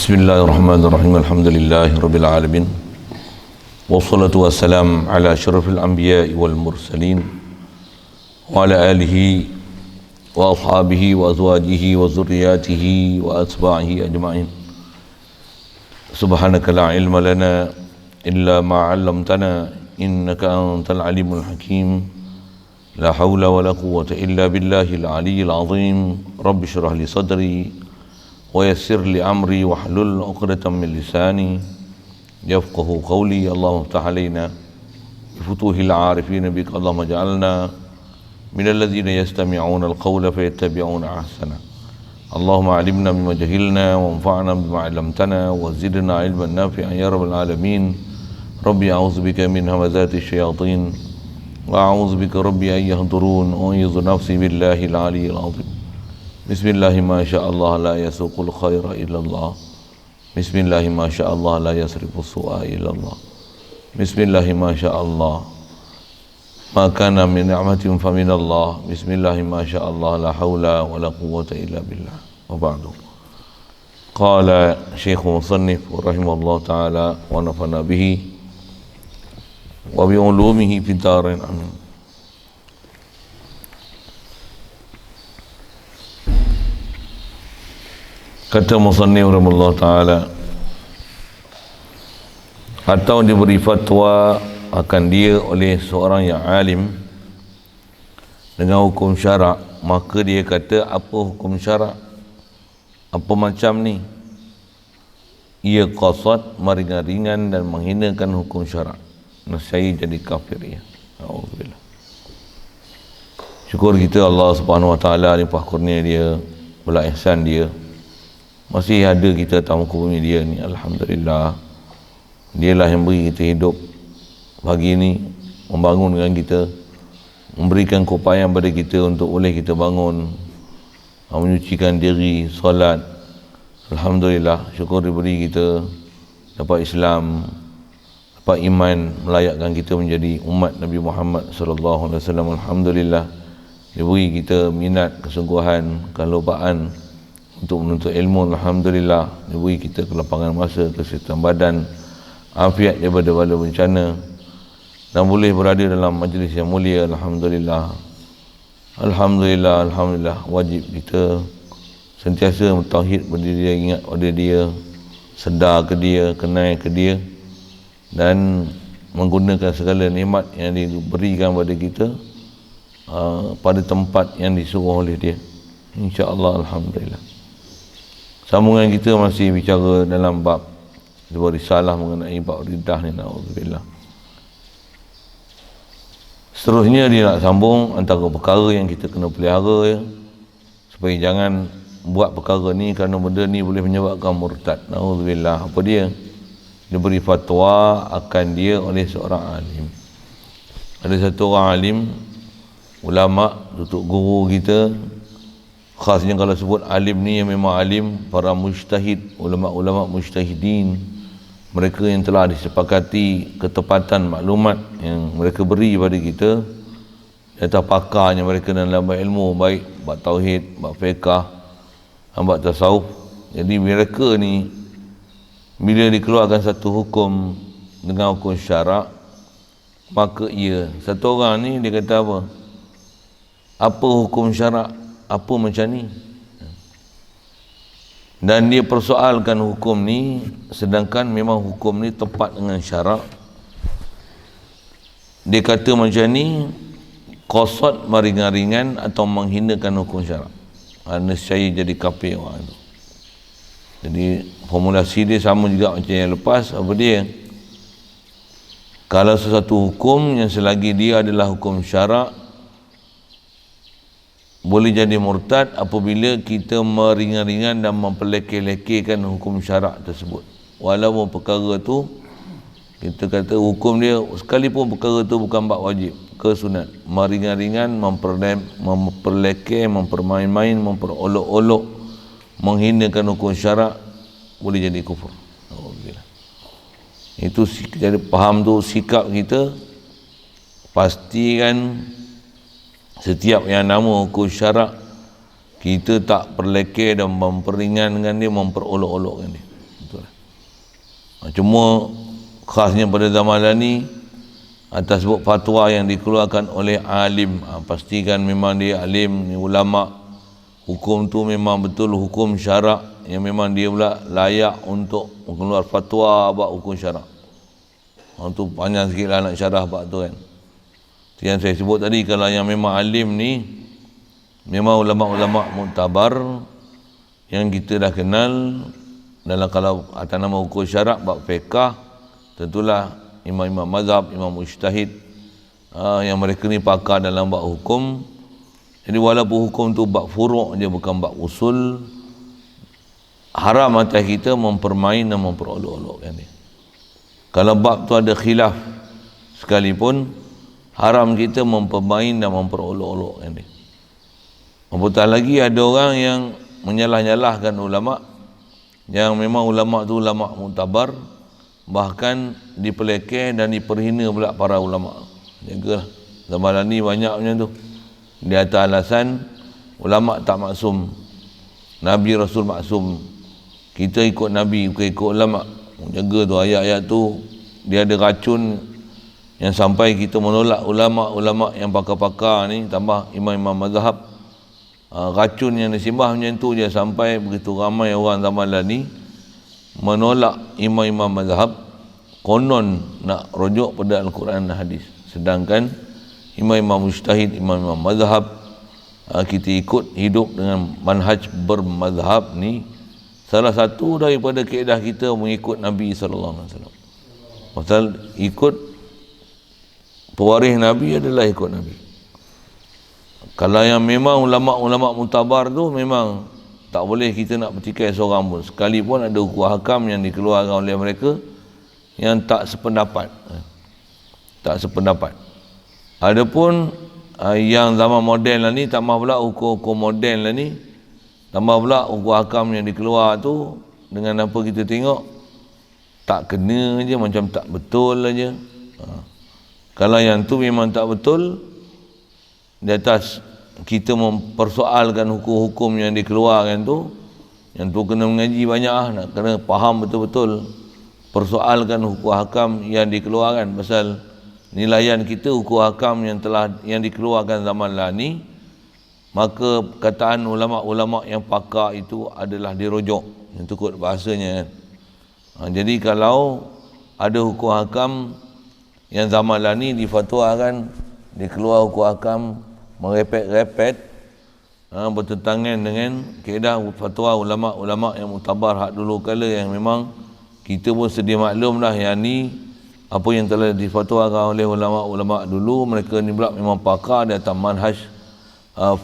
Bismillahirrahmanirrahim. Alhamdulillahirabbil alamin. Wassalatu wassalam ala asyrafil anbiya'i wal mursalin wa ala alihi wa ashabihi wa azwajihi wa zurriyyatihi wa atba'ihi ajma'in. Subhanaka la ilma lana illa ma 'allamtana innaka antal alimul hakim. La haula wa la quwwata illa billahil aliyyil azim. Rabbi shrah li sadri ويسر لي أمري واحلل عقدة من لساني يفقه قولي. اللهم افتح علينا بفتوح العارفين بك. اللهم اجعلنا من الذين يستمعون القول فيتبعون أحسنه. اللهم علمنا بما جهلنا وانفعنا بما علمتنا وزدنا علما نافعا يا رب العالمين. ربي أعوذ بك من همزات الشياطين وأعوذ بك ربي أن يحضرون وأعوذ نفسي بالله العلي العظيم. Bismillahi ma sya'allah la yasuqul khaira illallah. Bismillahi ma sya'allah la yasrifu su'a illallah. Bismillahi ma sya'allah ma kana min ni'matin fa minallah. Bismillahi ma sya'allah la hawla wa la quwwata illa billah. Wa ba'du. Qala Syekh Musannif rahimahullah ta'ala wa nafana bihi wa bi ulumihi fid darain amin. Kata Musannif rahimahullah ta'ala, atau diberi fatwa akan dia oleh seorang yang alim dengan hukum syarak, maka dia kata, apa hukum syarak? Apa macam ni? Ia qasad, meringan-ringan dan menghinakan hukum syarak. Nescaya jadi kafir ya. Alhamdulillah. Syukur kita Allah Subhanahu wa taala limpah kurnia dia, belas ihsan dia. Masih ada kita tamu bumi dia ni, alhamdulillah. Dialah yang beri kita hidup pagi ni, membangunkan kita, memberikan keupayaan pada kita untuk boleh kita bangun, menyucikan diri, solat. Alhamdulillah, syukur diberi kita dapat Islam, dapat iman, melayakkan kita menjadi umat Nabi Muhammad sallallahu alaihi wasallam. Alhamdulillah, diberi kita minat, kesungguhan, kelupaan untuk menuntut ilmu. Alhamdulillah, diberi kita kelapangan masa, kesihatan badan, afiat daripada bala bencana, dan boleh berada dalam majlis yang mulia. Alhamdulillah, alhamdulillah, alhamdulillah. Wajib kita sentiasa mentauhid pada dia, ingat pada dia, sedar ke dia, kenal ke dia, dan menggunakan segala nikmat yang diberikan pada kita pada tempat yang disuruh oleh dia, insya-Allah. Alhamdulillah. Sambungan kita masih bicara dalam bab sebuah risalah mengenai bab riddah ni, na'udzubillah. Seterusnya dia nak sambung antara perkara yang kita kena pelihara ya, supaya jangan buat perkara ni kerana benda ni boleh menyebabkan murtad. Na'udzubillah. Apa dia? Dia beri fatwa akan dia oleh seorang alim. Ada satu orang alim, ulama, tutup guru kita. Khasnya kalau sebut alim ni yang memang alim, para mujtahid, ulama-ulama mujtahidin, mereka yang telah disepakati ketepatan maklumat yang mereka beri pada kita, atau pakarnya mereka dalam bab ilmu, baik bab tauhid, bab fiqh, bab tasawuf. Jadi mereka ni bila dikeluarkan satu hukum dengan hukum syarak, maka ia, satu orang ni dia kata apa? Apa hukum syarak? Apa macam ni? Dan dia persoalkan hukum ni, sedangkan memang hukum ni tepat dengan syarak. Dia kata macam ni, qasad, meringan-ringan atau menghinakan hukum syarak. Nescaya jadi kafir orang tu. Jadi formulasi dia sama juga macam yang lepas. Apa dia? Kalau sesuatu hukum yang selagi dia adalah hukum syarak, boleh jadi murtad apabila kita meringan-ringan dan memperlekeh-lekehkan hukum syarak tersebut. Walaupun perkara tu, kita kata hukum dia, sekalipun perkara tu bukan bab wajib, ke sunat, meringan-ringan, memperlekeh, mempermain-main, memperolok-olok, menghinakan hukum syarak, boleh jadi kufur. Itu jadi faham tu sikap kita. Pastikan setiap yang nama hukum syarak kita tak perlekeh dan memperingankan dia, memperolok-olokkan dia. Cuma khasnya pada zaman ni atas sebut fatwa yang dikeluarkan oleh alim, pastikan memang dia alim, ni ulama, hukum tu memang betul hukum syarak yang memang dia pula layak untuk keluar fatwa bab hukum syarak. Tu panjang sikit lah nak syarah bab tu kan. Yang saya sebut tadi, kalau yang memang alim ni memang ulama-ulama muktabar yang kita dah kenal dalam, kalau atas nama hukum syarak bab fiqh, tentulah imam-imam mazhab, imam mujtahid, yang mereka ni pakar dalam bab hukum. Jadi walaupun hukum tu bab furu' je, bukan bab usul, haram atas kita mempermain dan memperolok-olokkan dia. Kalau bab tu ada khilaf sekalipun, haram kita mempermain dan memperolok-olokkan dia. Apatah lagi ada orang yang menyalah-nyalahkan ulama, yang memang ulama tu ulama muktabar, bahkan dipelekeh dan diperhina pula para ulama. Jagalah, zaman ni banyak macam tu. Di atas alasan ulama tak maksum, Nabi Rasul maksum, kita ikut Nabi bukan ikut ulama. Jaga tu, ayat-ayat tu dia ada racun yang sampai kita menolak ulama-ulama yang pakar-pakar ni, tambah imam-imam mazhab. Racun yang disembah macam tu je, sampai begitu ramai orang zaman ni menolak imam-imam mazhab, konon nak rujuk pada Al-Quran dan hadis. Sedangkan imam-imam mujtahid, imam-imam mazhab, kita ikut hidup dengan manhaj bermazhab ni, salah satu daripada kaedah kita mengikut Nabi SAW. Pasal ikut pewaris Nabi adalah ikut Nabi. Kalau yang memang ulama-ulama muktabar tu memang tak boleh kita nak bertikai seorang pun, sekalipun ada hukum hakam yang dikeluarkan oleh mereka yang tak sependapat. Adapun yang zaman moden lah ni, tambah pula hukum-hukum moden lah ni, tambah pula hukum hakam yang dikeluar tu, dengan apa kita tengok tak kena je, macam tak betul aja. Kalau yang tu memang tak betul, di atas kita mempersoalkan hukum-hukum yang dikeluarkan tu, yang tu kena mengaji banyak lah, nak kena faham betul-betul, persoalkan hukum hakam yang dikeluarkan. Pasal nilaian kita hukum hakam yang dikeluarkan zaman lah ni, maka kataan ulama-ulama yang pakar itu adalah dirujuk, yang tu kot bahasanya kan. Jadi kalau ada hukum hakam yang zaman lah ni difatwakan, dikeluar hukum hakam merepet-repet, bertentangan dengan kaedah fatwa ulama-ulama yang muktabar hak dulu kala, yang memang kita pun sedia maklum dah, yang ni apa yang telah difatwakan oleh ulama-ulama dulu, mereka ni pula memang pakar di atas manhaj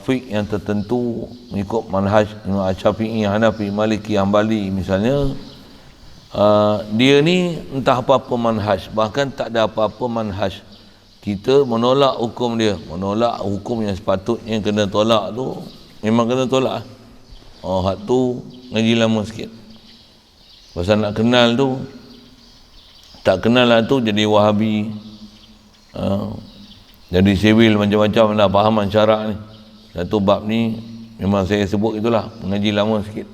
fiqh yang tertentu, mengikut manhaj Imam Syafi'i, Hanafi, Maliki, Hanbali misalnya. Dia ni entah apa-apa manhaj, bahkan tak ada apa-apa manhaj, kita menolak hukum dia, menolak hukum yang sepatutnya kena tolak tu, memang kena tolak. Hak tu ngaji lama sikit. Pasal nak kenal tu, tak kenal lah tu jadi Wahabi, jadi sivil macam-macam lah fahaman syarak ni. Satu bab ni memang saya sebut itulah, mengaji lama sikit.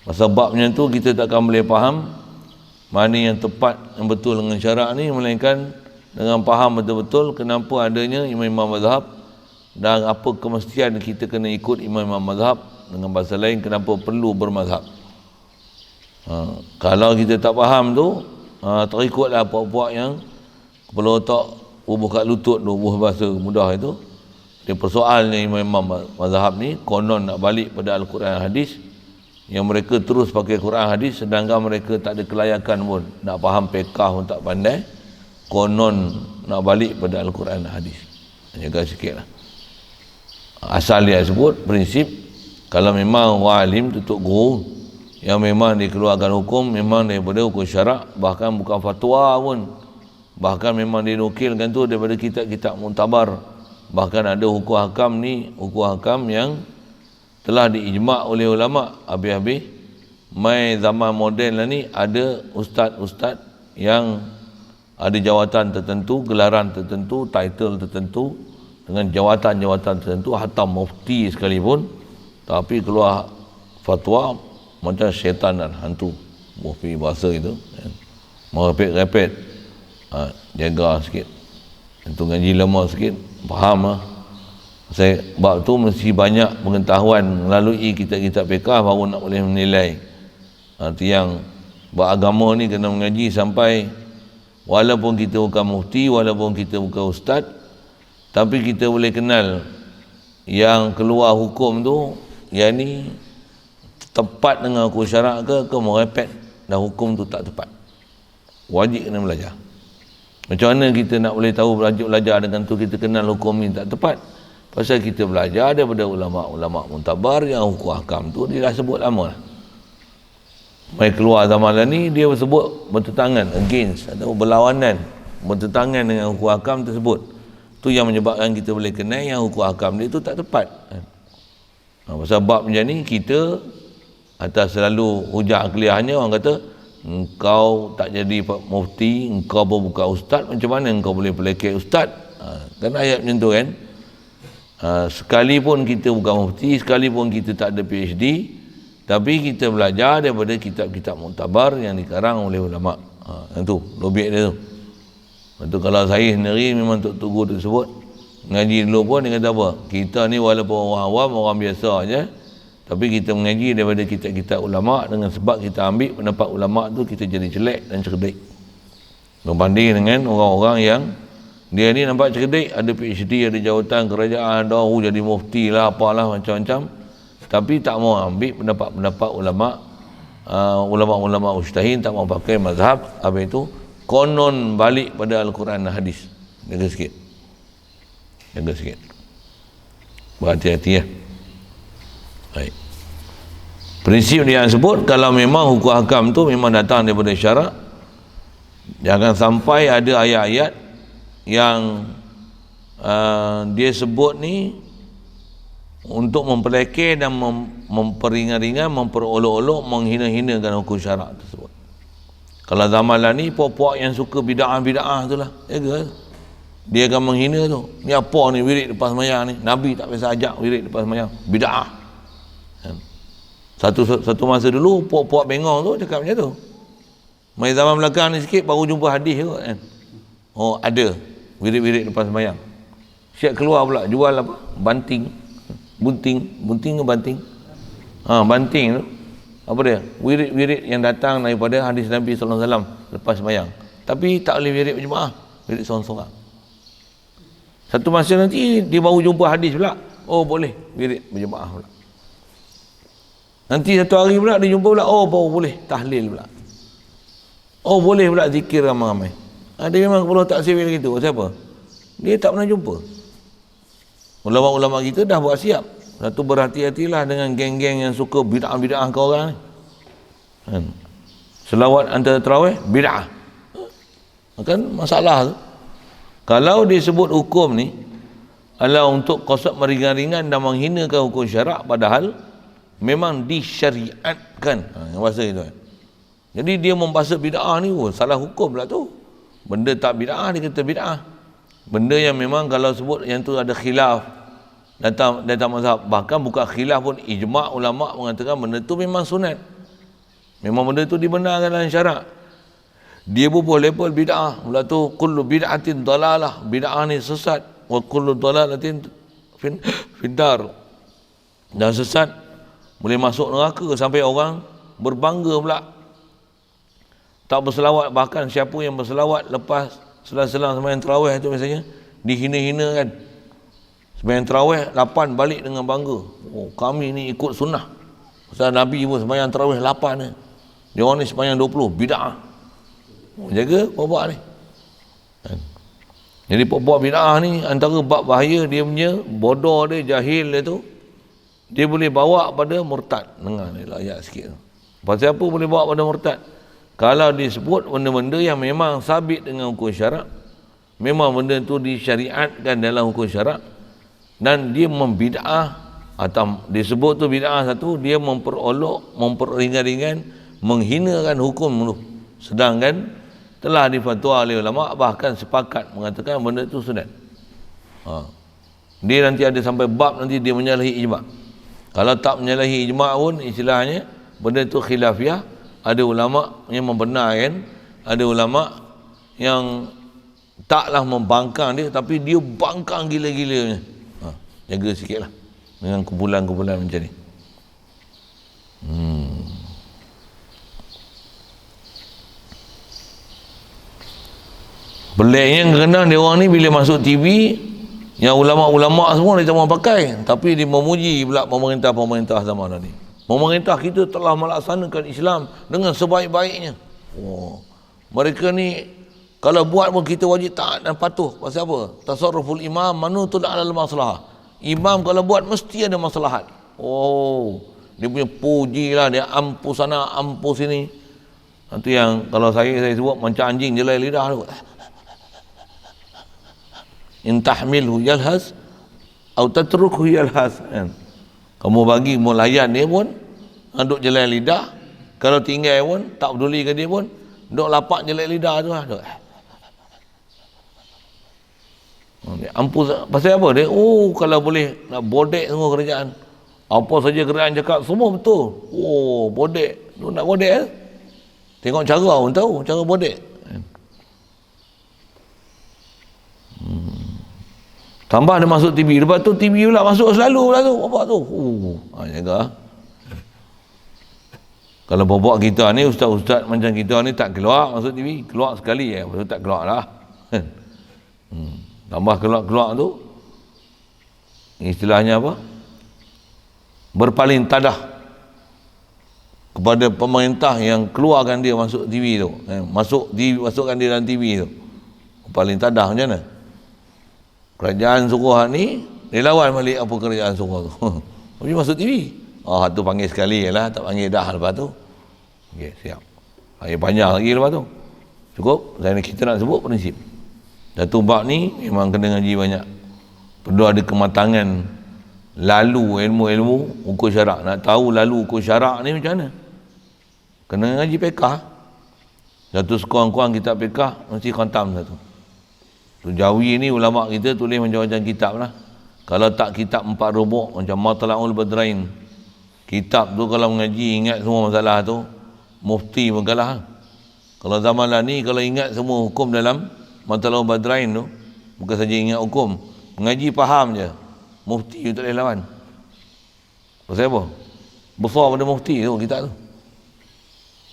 Pasal babnya tu kita takkan boleh faham mana yang tepat, yang betul dengan syarak ni, melainkan dengan faham betul-betul kenapa adanya imam-imam mazhab dan apa kemestian kita kena ikut imam-imam mazhab. Dengan bahasa lain, kenapa perlu bermazhab. Kalau kita tak faham tu, terikutlah puak-puak yang kepala otak bubuh kat lutut tu, bubuh bahasa mudah itu, dia persoalnya imam-imam mazhab ni konon nak balik pada Al-Quran hadis, yang mereka terus pakai Quran hadis, sedangkan mereka tak ada kelayakan pun, nak faham fiqh pun tak pandai, konon nak balik pada Al-Quran hadis. Jaga sikit lah. Asal dia sebut prinsip, kalau memang orang alim, tutup guru yang memang dikeluarkan hukum memang daripada hukum syarak, bahkan bukan fatwa pun, bahkan memang dinukilkan tu daripada kitab-kitab muktabar. Bahkan ada hukum hakam ni, hukum hakam yang telah diijma' oleh ulama. Habis-habis mai zaman moden lah ni, ada ustaz-ustaz yang ada jawatan tertentu, gelaran tertentu, title tertentu, dengan jawatan-jawatan tertentu, hatta mufti sekalipun, tapi keluar fatwa macam syaitan dan hantu, mufti bahasa itu. merepet-repet, jaga sikit. Itu ngaji lama sikit, faham lah. Saya bab tu mesti banyak pengetahuan melalui kitab-kitab fiqah baru nak boleh menilai. Arti yang beragama ni kena mengaji sampai walaupun kita bukan mufti, walaupun kita bukan ustaz, tapi kita boleh kenal yang keluar hukum tu, yang ni tepat dengan hukum syarak ke merepet dan hukum tu tak tepat. Wajib kena belajar. Macam mana kita nak boleh tahu belajar dengan tu kita kenal hukum ni tak tepat? Pasal kita belajar daripada ulama-ulama muntabar yang hukum hakam tu dia dah sebut lama lah. Mai keluar zaman ni dia sebut bertentangan, against atau berlawanan, bertentangan dengan hukum hakam tersebut. Tu yang menyebabkan kita boleh kenal yang hukum hakam dia tu tak tepat. Pasal bab macam ni kita atas selalu hujah akliyahnya orang kata engkau tak jadi mufti, engkau pun bukan ustaz, macam mana engkau boleh pelekeh ustaz? Kan ayat macam tu kan. Sekalipun kita bukan mufti, sekalipun kita tak ada PhD, tapi kita belajar daripada kitab-kitab muktabar yang dikarang oleh ulama. Itu lobek dia tu. Itu kalau saya sendiri memang Tok Tugu tersebut ngaji dulu pun dia kata apa? Kita ni walaupun orang awam, orang biasa aja, tapi kita mengaji daripada kitab-kitab ulama, dengan sebab kita ambil pendapat ulama tu kita jadi jelek dan cerdik. Berbanding dengan orang-orang yang dia ni nampak cerdik, ada PhD, ada jawatan kerajaan, ada jadi mufti lah, apalah macam-macam, tapi tak mau ambil pendapat-pendapat ulama, ulama-ulama mujtahid, tak mau pakai mazhab. Habis itu konon balik pada Al-Quran dan hadis. Jaga sikit, jaga sikit, berhati-hati ya. Baik. Prinsip dia yang sebut, kalau memang hukum hakam tu memang datang daripada syarak, jangan sampai ada ayat-ayat yang dia sebut ni untuk mempelekeh dan memperingan-ringan, memperolok-olok, menghina-hinakan hukum syarak tersebut. Kalau zaman lah ni puak-puak yang suka bid'ah-bid'ah tu lah, dia akan menghina tu. Ni apa ni wirid lepas sembahyang ni? Nabi tak biasa ajak wirid lepas sembahyang. Bid'ah. Satu masa dulu puak-puak bengong tu cakap macam tu. Mai zaman belakang ni sikit baru jumpa hadis kot kan. Oh ada wirid-wirid lepas sembahyang. Syekh keluar pula jual apa? Banting. Bunting ke banting? Banting tu. Apa dia? Wirid-wirid yang datang daripada hadis Nabi sallallahu alaihi wasallam lepas sembahyang. Tapi tak boleh wirid berjemaah, wirid seorang-seorang. Satu masa nanti dia baru jumpa hadis pula. Oh boleh wirid berjemaah pula. Nanti satu hari pula dia jumpa pula, oh baru boleh tahlil pula. Oh boleh pula zikir ramai-ramai. Dia memang perlu taksir gitu. Siapa? Dia tak pernah jumpa. Ulama-ulama kita dah buat siap. Satu berhati-hatilah dengan geng-geng yang suka bid'ah-bid'ah kau orang ni. Selawat antara tarawih bid'ah. Kan masalah tu. Kalau disebut hukum ni adalah untuk kosok meringan-ringan dan menghinakan hukum syarak, padahal memang disyariatkan. Yang bahasa itu kan. Jadi dia membahas bid'ah ni, salah hukum pula tu. Benda tak bid'ah dia kata bid'ah. Benda yang memang kalau sebut yang tu ada khilaf datang mazhab, bahkan bukan khilaf pun, ijma' ulama' mengatakan benda tu memang sunat, memang benda tu dibenarkan dalam syarak. Dia pun boleh label bid'ah. Mula tu kullu bid'atin dalalah, bid'ah ni sesat, wa kullu dalalatin finnar, dan sesat boleh masuk neraka, sampai orang berbangga pula tak berselawat. Bahkan siapa yang berselawat lepas selang-selang sembahyang tarawih tu biasanya dihina-hina kan. Sembahyang tarawih 8 balik dengan bangga. Oh, kami ni ikut sunnah. Pasal Nabi pun sembahyang tarawih 8 ni. Dia orang ni sembahyang 20, bid'ah. Jaga puak-puak ni. Jadi puak-puak bid'ah ni antara bab bahaya dia punya bodoh dia, jahil dia tu, dia boleh bawa pada murtad. Dengar ni lah ayat sikit tu. Pasal apa boleh bawa pada murtad? Kalau disebut benda-benda yang memang sabit dengan hukum syarak, memang benda tu disyariatkan dalam hukum syarak, dan dia membid'ah, atau disebut tu bid'ah satu, dia memperolok, memperingan-ringan, menghinakan hukum tu. Sedangkan telah difatwa oleh ulama, bahkan sepakat mengatakan benda tu sunat. Dia nanti ada sampai bab nanti dia menyalahi ijma'. Kalau tak menyalahi ijma' pun istilahnya benda tu khilafiyah. Ada ulama yang membenarkan Ada ulama yang taklah membangkang dia, tapi dia bangkang gila-gilanya. Jaga sikit lah dengan kumpulan-kumpulan macam ni. Peliknya kadang dia orang ni bila masuk TV, yang ulama-ulama semua dia tak mau pakai, tapi dia memuji pula pemerintah-pemerintah zaman ni. Pemerintah kita telah melaksanakan Islam dengan sebaik-baiknya. Mereka ni kalau buat pun kita wajib taat dan patuh. Pasal apa? Tasarruful imam manutul alal maslahah. Imam kalau buat mesti ada maslahat. Dia punya puji lah, dia ampu sana, ampu sini. Itu yang kalau saya sebut macam anjing jelai lidah tu. In tahmilhu yalhas atau tatrukhu yalhas. Kamu bagi mau layan dia pun duk jelai lidah, kalau tinggal pun tak peduli ke dia pun duk lapak jelai lidah tu lah. Ampun pasal apa dia? Kalau boleh nak bodek semua kerajaan. Apa saja kerajaan cakap semua betul. Bodek. Lu nak bodek tengok cara pun tahu cara bodek. Tambah dia masuk TV. Lepas tu TV pula masuk selalu pula tu. Apa tu? Jaga. Kalau bawa kita ni, ustaz-ustaz macam kita ni tak keluar masuk TV. Keluar sekali lepas tu tak keluar lah. Tambah keluar-keluar tu, istilahnya apa? Berpaling tadah kepada pemerintah yang keluarkan dia masuk TV tu. Masukkan dia dalam TV tu. Berpaling tadah macam mana? Kerajaan suruh ni, dia lawan balik apa kerajaan suruh tu. Tapi masuk TV. Tu panggil sekali je lah, tak panggil dah lepas tu. Okey, siap. Panjang lagi lepas tu. Cukup, kita nak sebut prinsip. Satu bab ni memang kena ngaji banyak. Perlu ada kematangan lalu ilmu-ilmu hukum syarak. Nak tahu lalu hukum syarak ni macam mana? Kena ngaji fiqh. Satu sekurang-kurang kitab fiqh mesti khatam satu. Jawi ni ulama kita tulis macam-macam kitab lah. Kalau tak kitab 4 rubuk macam Matla'ul Badrain. Kitab tu kalau mengaji ingat semua masalah tu, mufti pun kalah. Kalau zaman lah ni kalau ingat semua hukum dalam Matla'ul Badrain tu, bukan saja ingat hukum, mengaji faham je, mufti tu tak boleh lawan. Pasal apa? Besar pada mufti tu kitab tu.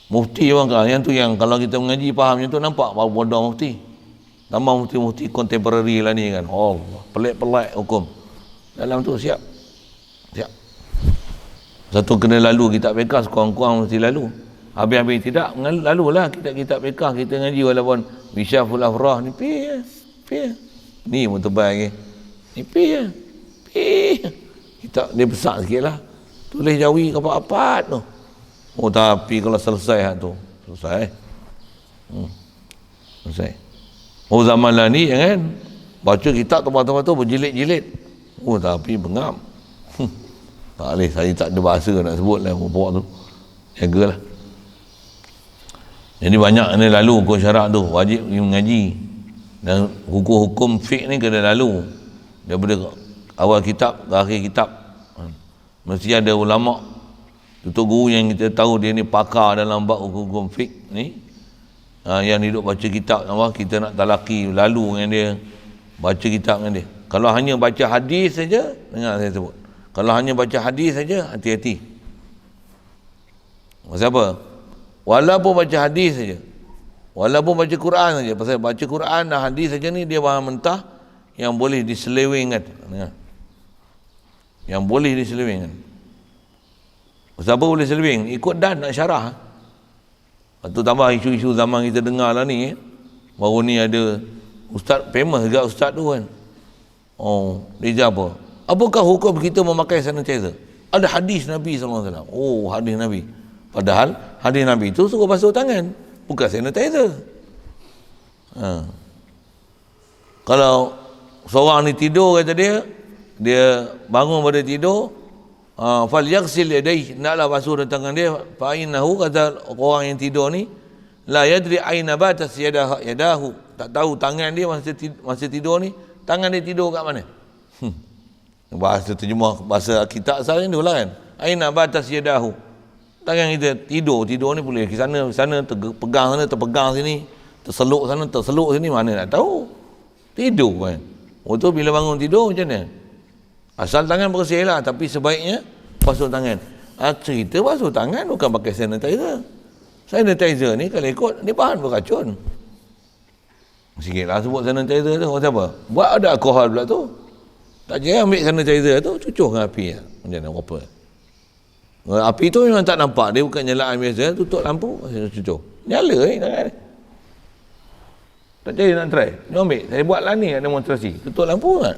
Mufti orang kan, yang tu yang kalau kita mengaji faham yang tu nampak baru bodoh mufti. Tambah mufti-mufti contemporary lah ni kan. Pelik-pelik hukum. Dalam tu siap. Satu kena lalu kitab fiqh, sekurang-kurang mesti lalu. Habis-habis tidak, lalu lah kitab-kitab fiqh kita ngaji walaupun Misyaful Afrah ni pi. Ni pun tebal lagi. Ni pi. Kitab dia besar sikit lah. Tulis Jawi kapat-kapat tu. Tapi kalau selesai tu. Selesai. Zaman lah ni kan, baca kitab tempat-tempat tu berjilid-jilid. Tapi bengam. Tak boleh, saya tak ada bahasa nak sebut lah bawa tu. Jagalah. Jadi banyak ni lalu hukum syarak tu, wajib mengaji. Dan hukum-hukum fiqh ni kena lalu. Daripada awal kitab ke akhir kitab. Mesti ada ulama, tutup guru yang kita tahu dia ni pakar dalam bab hukum-hukum fiqh ni. Yang duduk baca kitab, kita nak talaki lalu dengan dia, baca kitab dengan dia. Kalau hanya baca hadis saja, dengar saya sebut, kalau hanya baca hadis saja, hati-hati. Pasal apa? Walaupun baca hadis saja, walaupun baca Quran saja, pasal baca Quran dan hadis saja ni dia bahan mentah yang boleh diselewengkan. Yang boleh diselewengkan. Pasal apa boleh seleweng? Ikut dan nak syarah. Lepas tu tambah isu-isu zaman kita dengar lah ni. Baru ni ada ustaz famous juga ustaz tu kan. Dia apa? Apakah hukum kita memakai sanitizer? Ada hadis Nabi SAW. Hadis Nabi. Padahal hadis Nabi tu suruh basuh tangan, bukan sanitizer. Kalau seorang ni tidur kata dia bangun pada tidur, fal yaghsil yadayhi, naklah basuh tangan dia, fa innahu, kata orang yang tidur ni, la yadri aina batas yadahu, tak tahu tangan dia masa tidur ni, tangan dia tidur kat mana. Bahasa terjemah bahasa kitab asal ni lah kan, aina batas yadahu, tangan kita tidur ni boleh ke sana pegang sana, terpegang sini, terseluk sana, terseluk sini, mana nak tahu. Tidur kan. Tu bila bangun tidur macam mana? Asal tangan bersih lah, tapi sebaiknya basuh tangan. Cerita basuh tangan bukan pakai sanitizer. Sanitizer ni kalau ikut, ni bahan beracun. Sikitlah sebut sanitizer tu, orang siapa? Buat ada alkohol pula tu. Tak kira ambil sanitizer tu, cucuk dengan api. Macam mana, apa? Api tu memang tak nampak, dia bukan nyala air biasa, tutup lampu, cucuk. Nyala tangan ni. Tak jadi nak try. Ni ambil, saya buat lah ni demonstrasi. Tutup lampu kan?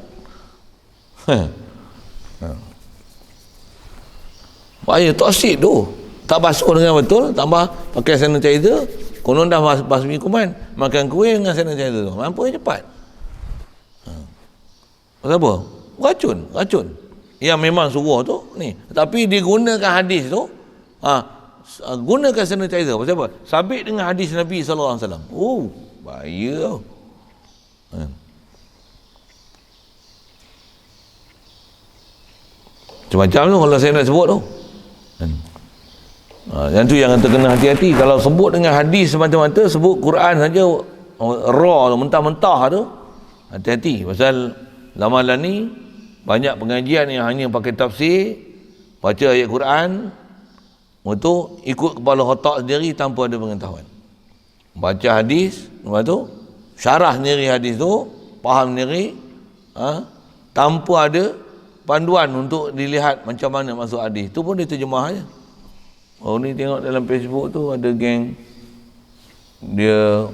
Bahaya, toksik tu. Tak basuh dengan betul, tambah pakai sanitizer, konon dah basmi kuman, makan kuih dengan sanitizer tu. Mampu cepat. Apa? Racun. Yang memang suruh tu ni. Tapi digunakan hadis tu, gunakan sanitizer. Pasal apa? Sabit dengan hadis Nabi sallallahu alaihi wasallam. Bahaya tau. Macam-macam tu kalau saya nak sebut tu. Yang tu yang terkena hati-hati. Kalau sebut dengan hadis semata-mata, sebut Quran saja raw tu, mentah-mentah tu, hati-hati. Pasal zaman ni banyak pengajian yang hanya pakai tafsir, baca ayat Quran, itu ikut kepala otak sendiri tanpa ada pengetahuan. Baca hadis, lepas tu syarah sendiri hadis tu, faham sendiri, tanpa ada panduan untuk dilihat macam mana masuk hadis. Tu pun dia terjemah aja. Ni tengok dalam Facebook tu ada geng dia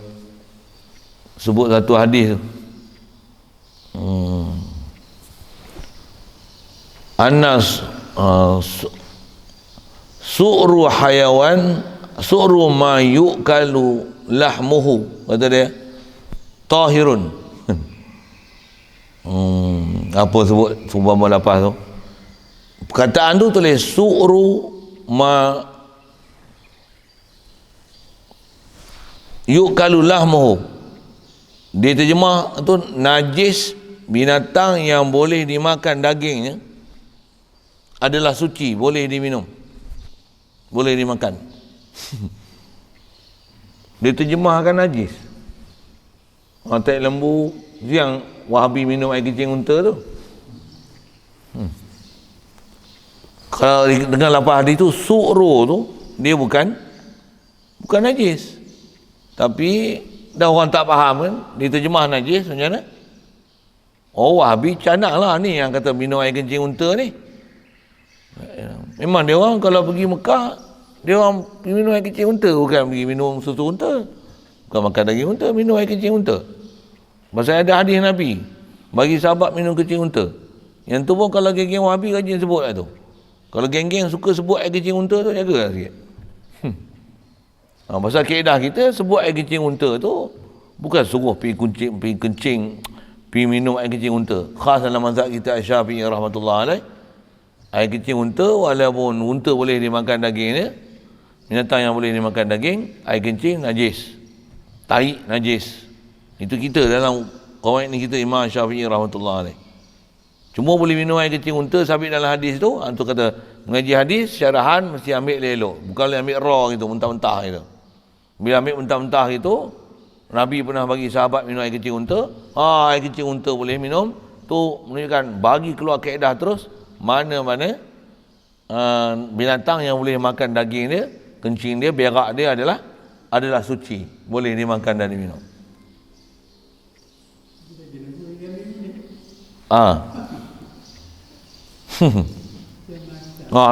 sebut satu hadis tu. Anas su'ru hayawan su'ru ma yu'kalu lahmuhu, kata dia tahirun. Apa sebut sumber lapas tu, perkataan tu tulis su'ru ma yu'kalu lahmuhu, dia terjemah tu najis, binatang yang boleh dimakan dagingnya adalah suci, boleh diminum, boleh dimakan. Dia terjemahkan najis. Tai lembu yang Wahabi minum air kencing unta tu. Kalau dengan lapar hadis tu, su'ru tu dia bukan najis. Tapi dah orang tak faham kan, dia terjemah najis macam mana? Wahabi canak lah ni yang kata minum air kencing unta ni. Memang dia orang kalau pergi Mekah, dia orang pergi minum air kencing unta, bukan pergi minum susu unta, bukan makan daging unta, minum air kencing unta. Pasal ada hadis Nabi bagi sahabat minum kencing unta. Yang tu pun kalau geng-geng Wahabi rajin sebut lah tu. Kalau geng-geng suka sebut air kencing unta tu, jagalah sikit. Pasal kaedah kita sebut air kencing unta tu bukan suruh pergi kencing, pergi minum air kencing unta. Khas dalam mazhab kita Syafi'i rahmatullah alaih, air kencing unta, walaupun unta boleh dimakan dagingnya, binatang yang boleh dimakan daging, air kencing najis, tahi najis. Itu kita dalam kawan ni kita Imam Syafi'i rahmatullah alaih. Cuma boleh minum air kencing unta sabit dalam hadis tu. Antu kata mengaji hadis syarahan mesti ambil elok, bukan ambil raw gitu, mentah-mentah gitu. Bila ambil mentah-mentah gitu, Nabi pernah bagi sahabat minum air kencing unta. Air kencing unta boleh minum. Tu menunjukkan bagi keluar kaedah terus mana-mana binatang yang boleh makan daging dia, kencing dia, berak dia adalah suci, boleh dimakan dan diminum.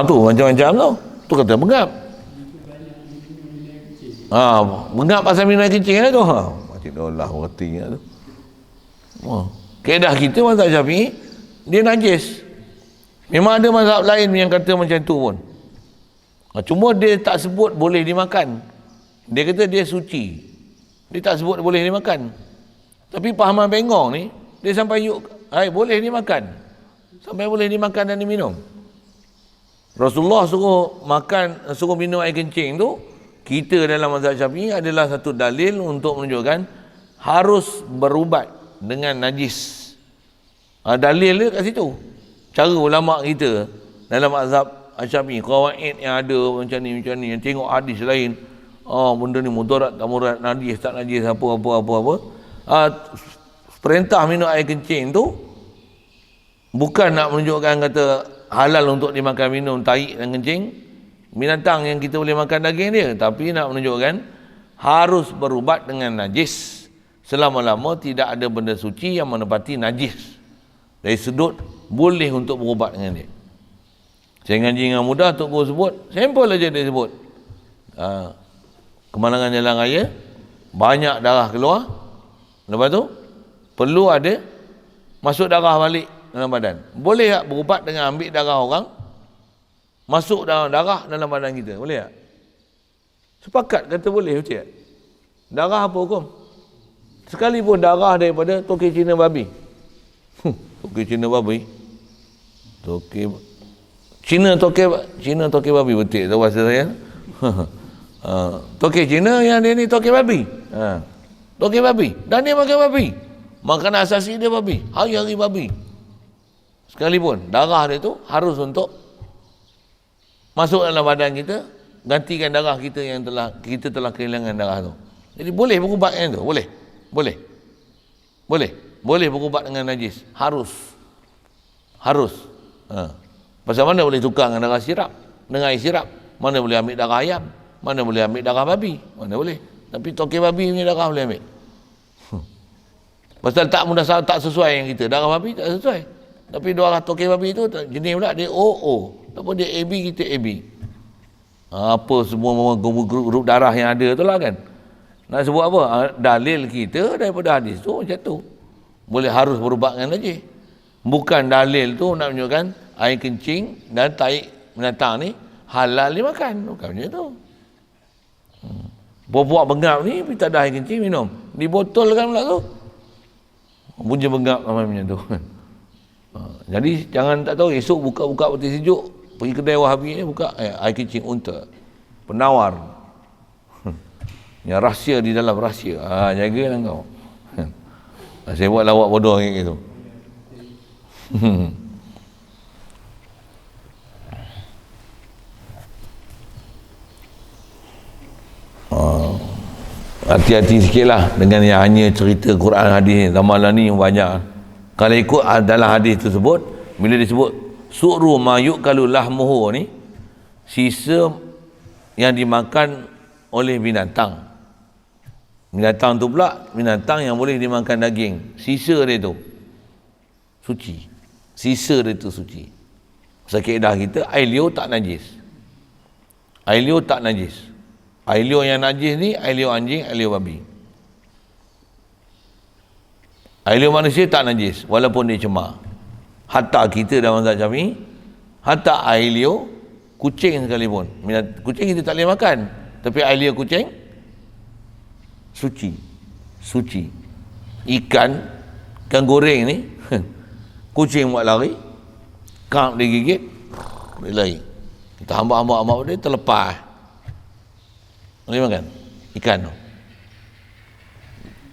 Tu macam-macam tu. Tu kata bengap. Bengap pasal minum air kencing lah tu. Macam Allah reti lah tu. Kaedah kita mazhab Syafi'i, dia najis. Memang ada mazhab lain yang kata macam tu pun. Cuma dia tak sebut boleh dimakan. Dia kata dia suci. Dia tak sebut boleh dimakan. Tapi pahaman bengong ni, dia sampai boleh dimakan. Sampai boleh dimakan dan diminum. Rasulullah suruh minum air kencing tu, kita dalam mazhab Syafi'i adalah satu dalil untuk menunjukkan harus berubat dengan najis. Dalil dia kat situ. Cara ulama kita dalam mazhab Asyafi, kawaid yang ada macam ni, yang tengok hadis lain, benda ni mudarat tak mudarat, najis tak najis, apa. Perintah minum air kencing tu bukan nak menunjukkan kata halal untuk dimakan minum tahi dan kencing binatang yang kita boleh makan daging dia, tapi nak menunjukkan harus berubat dengan najis selama-lama tidak ada benda suci yang menepati najis. Dari sudut boleh untuk berubat dengan dia. Saya ngaji dengan mudah, Tok Guru sebut, sampel aja dia sebut. Kemalangan jalan raya, banyak darah keluar. Lepas tu, perlu ada masuk darah balik dalam badan. Boleh tak berubat dengan ambil darah orang, masuk dalam darah dalam badan kita? Boleh tak? Sepakat kata boleh, betul tak? Darah apa hukum? Sekalipun darah daripada tokek Cina babi. Tokek Cina babi. Cina tokek babi, betul tu bahasa saya. Tokek Cina yang dia ni tokek babi. Tokek babi. Dan dia makan babi. Makanan asasi dia babi. Hari-hari babi. Sekalipun darah dia tu harus untuk masuk dalam badan kita, gantikan darah kita yang kita telah kehilangan darah tu. Jadi boleh berubat dengan tu? Boleh berubat dengan najis. Harus. Pasal mana boleh tukar dengan darah sirap, dengan air sirap? Mana boleh ambil darah ayam? Mana boleh ambil darah babi? Mana boleh? Tapi tokek babi punya darah boleh ambil. Pasal tak sesuai yang kita. Darah babi tak sesuai. Tapi darah tokek babi tu jenis pula dia OO. Apa dia AB, kita AB. Apa semua grup darah yang ada tu lah kan. Nak sebut apa? Dalil kita daripada hadis tu macam tu. Boleh harus berubat dengan najis. Bukan dalil tu nak menunjukkan air kencing dan tahi binatang ni halal dimakan. Bukan macam tu. Buah-buah bengap ni tak ada air kencing minum. Dibotolkan pula tu. Bunyi bengap macam tu. Jadi jangan tak tahu esok buka-buka peti sejuk, pergi kedai Wahabi ni buka air kencing unta. Penawar. Yang rahsia di dalam rahsia. Jagalah kau. Saya buat lawak bodoh kayak gitu. Hati-hati sikitlah dengan yang hanya cerita Quran hadis ni. Ramalan ni banyak. Kalau ikut dalam hadis tersebut, bila disebut su'ru ma yu'kalu lahmuhu ni, sisa yang dimakan oleh binatang. Binatang tu pula binatang yang boleh dimakan daging. Sisa dia tu suci. Sisa dia tu suci. Pasal kaedah kita, air liur tak najis. Air liur tak najis. Air liur yang najis ni air liur anjing, air liur babi. Air liur manusia tak najis walaupun dia cemar. Hatta kita dalam mazhab Syafi'i, hatta air liur kucing sekalipun. Kucing kita tak boleh makan, tapi air liur kucing suci. Ikan goreng ni kucing buat lari, kang dia gigit, dia lari. Kita hambak dia terlepas. Boleh makan ikan tu.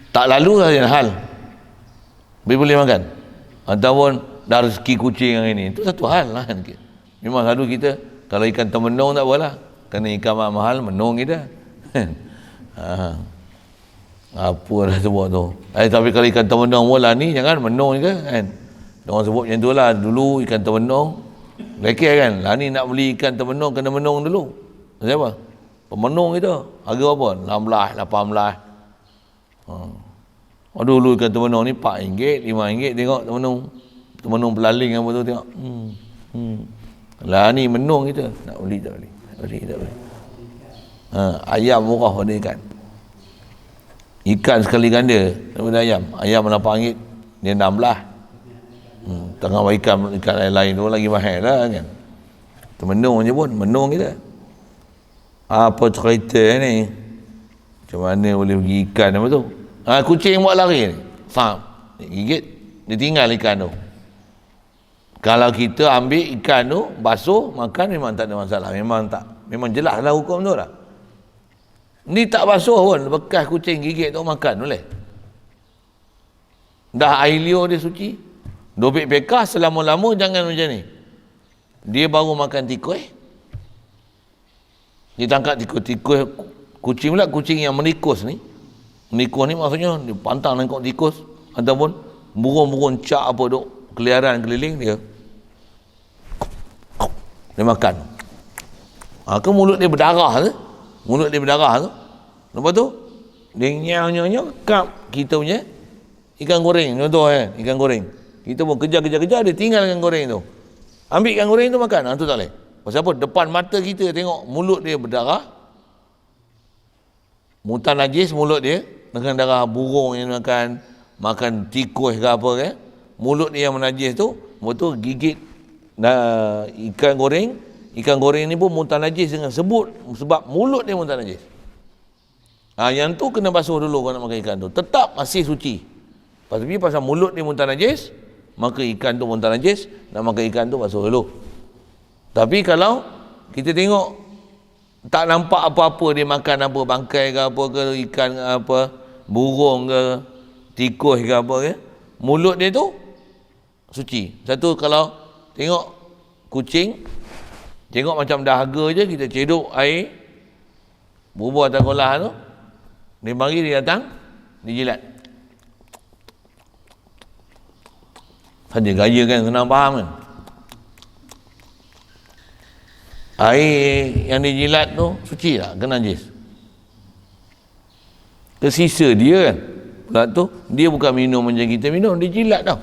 Tak lalu saja hal. Boleh makan. Ataupun dah rezeki kucing yang ini. Itu satu hal lah. Memang selalu kita, kalau ikan termenung tak apalah. Kerana ikan mahal, menung kita. Apa dah sebut tu. Tapi kalau ikan termenung mula ni, jangan menung je kan. Orang sebut macam tu lah. Dulu ikan termenung, lekir kan. Lah ni nak beli ikan termenung, kena menung dulu. Siapa? Pemenung kita. Harga apa? 16, 18. Dulu ikan termenung ni RM4, RM5 tengok termenung pelaling apa tu tengok. Lah ni menung kita. Nak beli tak beli. Tak beli. Ayam murah pada ikan. Ikan sekali ganda daripada ayam. Ayam RM8, dia 16. Tengah ikan lain tu lagi mahal lah kan. Termenung je pun, menung kita. Apa cerita ni? Macam mana boleh pergi ikan apa tu? Kucing buat lari ni. Faham? Gigit, dia tinggal ikan tu. Kalau kita ambil ikan tu, basuh, makan memang tak ada masalah. Memang jelas lah hukum tu lah. Ni tak basuh pun, bekas kucing gigit tu makan boleh. Dah air liur dia suci. Dobit bekas selama-lama jangan macam ni. dia baru makan tikus, dia tangkap tikus, kucing pula, kucing yang menikus ni maksudnya dia pantang nangkap tikus ataupun burung-burung cak apa duk keliaran keliling dia makan. Ke mulut dia berdarah tu, lepas tu dia nyau kap kita punya ikan goreng contoh ikan goreng, kita pun kejar dia tinggal ikan goreng tu, ambil ikan goreng tu makan. Tu tak boleh. Pasal apa? Depan mata kita tengok mulut dia berdarah, mutan najis mulut dia dengan darah burung yang makan tikus ke apa ke, mulut dia yang menajis tu, lepas tu gigit ikan goreng ni pun mutan najis dengan sebab mulut dia mutan najis. Yang tu kena basuh dulu kalau nak makan ikan tu, tetap masih suci. Tapi pasal mulut dia mutan najis, maka ikan tu mutan najis, nak makan ikan tu basuh dulu. Tapi kalau kita tengok tak nampak apa-apa dia makan apa, bangkai ke apa ke, ikan ke apa, burung ke, tikus ke apa ke, mulut dia tu suci. Satu, kalau tengok kucing, tengok macam dahaga je, kita cedok air bubur atas kolah tu, dia mari dia datang, dia jilat. Saja gaya kan, senang faham kan. Air yang dijilat tu suci tak? Ke najis? Tersisa dia kan. Pula tu dia bukan minum macam kita minum, dia jilat tau.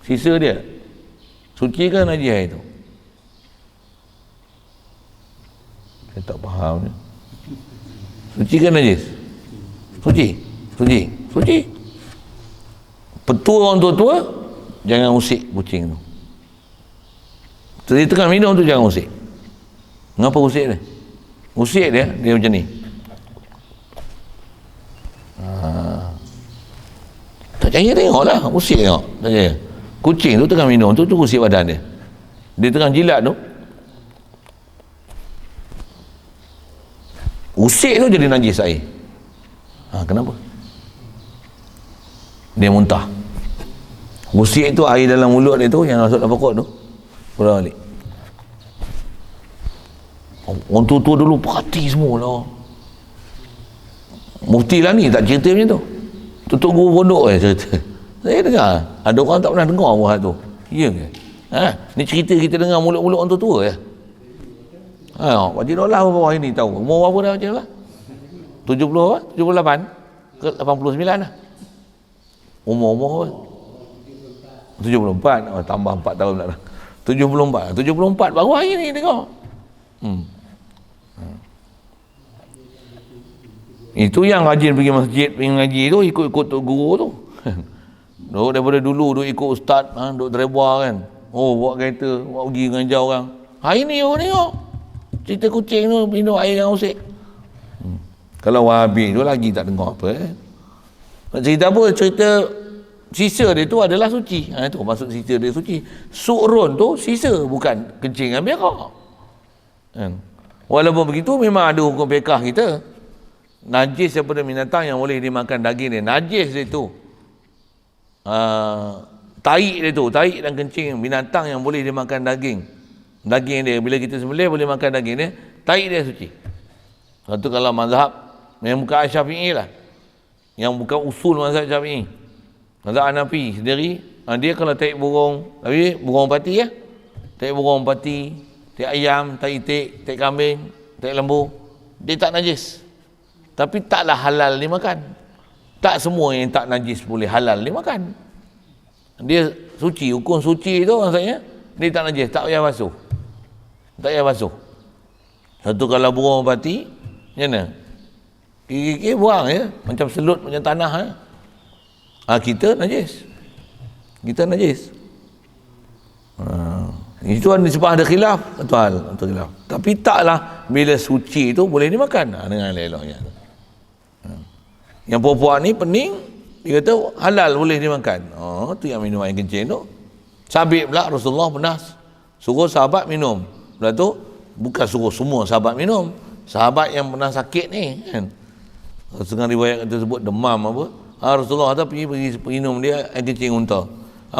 Sisa dia suci ke najis air tu? Saya tak faham ni. Suci ke najis? Suci. Petua orang tua-tua, jangan usik kucing tu. Dia tengah minum tu jangan usik. Kenapa usik dia? Usik dia macam ni. Tak percaya tengoklah, usik tengok. Tak percaya. Kucing tu tengah minum tu usik badan dia. Dia tengah jilat tu. Usik tu jadi najis air. Kenapa? Dia muntah. Usik tu air dalam mulut dia tu yang masuk dalam pokok tu. Pulang balik. Orang tua-tua dulu perhati semua lah. Mufti lah ni tak cerita macam tu. Tutup guru pondok cerita. Saya dengar. Ada orang tak pernah dengar buat tu. Ya ke? Ni cerita kita dengar mulut-mulut orang tua-tua ya. Wajib Allah bawah ini tahu. Umur berapa dah Wajib Allah? 70 apa? 78 ke 89 lah. Umur apa? 74. Tambah 4 tahun pula dah. 74 baru hari ni tengok. Itu yang rajin pergi masjid, pergi ngaji tu, ikut-ikut tok guru tu. Daripada dulu ikut ustaz, duk terlebar kan. Bawa kereta, bawa pergi ngajar orang. Hari ni orang tengok cerita kucing tu minum air yang usik. Kalau Wahabi tu lagi tak dengar apa. Nak cerita apa? Cerita sisa dia tu adalah suci. Itu maksud sisa dia suci. Su'run tu sisa, bukan kencing dan berak. Walaupun begitu memang ada hukum fiqh kita. Najis daripada binatang yang boleh dimakan daging dia. Najis dia tu. Taik dia tu, taik dan kencing binatang yang boleh dimakan daging. Daging dia bila kita sembelih boleh makan daging dia, taik dia suci. Satu kalau mazhab yang bukan Syafi'i lah. Yang bukan usul mazhab Syafi'i. Mazhab Hanafi sendiri, dia kalau taik burung, tapi burung pati ya. Taik burung pati, taik ayam, taik itik, taik kambing, taik lembu, dia tak najis. Tapi taklah halal dimakan. Tak semua yang tak najis boleh halal dimakan. Dia suci, hukum suci tu maksudnya dia tak najis, tak payah basuh. Tak payah basuh. Satu kalau burung pati, macam mana? Kiki buang ya, macam selut macam tanah ya. Kita najis. Kita najis. Itu sebab ada khilaf, betul khilaf. Tapi taklah bila suci itu boleh dimakan dengan eloknya. Yang puak-puak ni pening, dia kata halal boleh dimakan. Tu yang minum air kencing tu. Sabit pula Rasulullah pernah suruh sahabat minum. Lepas tu bukan suruh semua sahabat minum. Sahabat yang pernah sakit ni kan. Setengah riwayat kata sebut demam apa. Rasulullah kata pergi minum dia air kencing unta.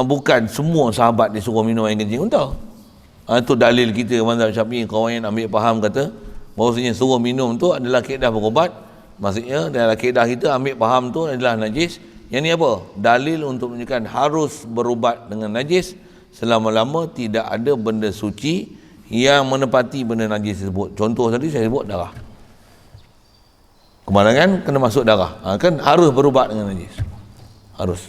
bukan semua sahabat disuruh minum air kencing unta. Itu dalil kita mazhab Syafi'i. Kawan yang ambil faham kata bahawasanya suruh minum tu adalah kaedah berubat. Maksudnya dalam kaedah kita ambil faham tu adalah najis. Yang ni apa? Dalil untuk menunjukkan harus berubat dengan najis selama-lama tidak ada benda suci yang menepati benda najis tersebut. Contoh tadi saya sebut darah. Kemalangan kena masuk darah. Kan harus berubat dengan najis. Harus.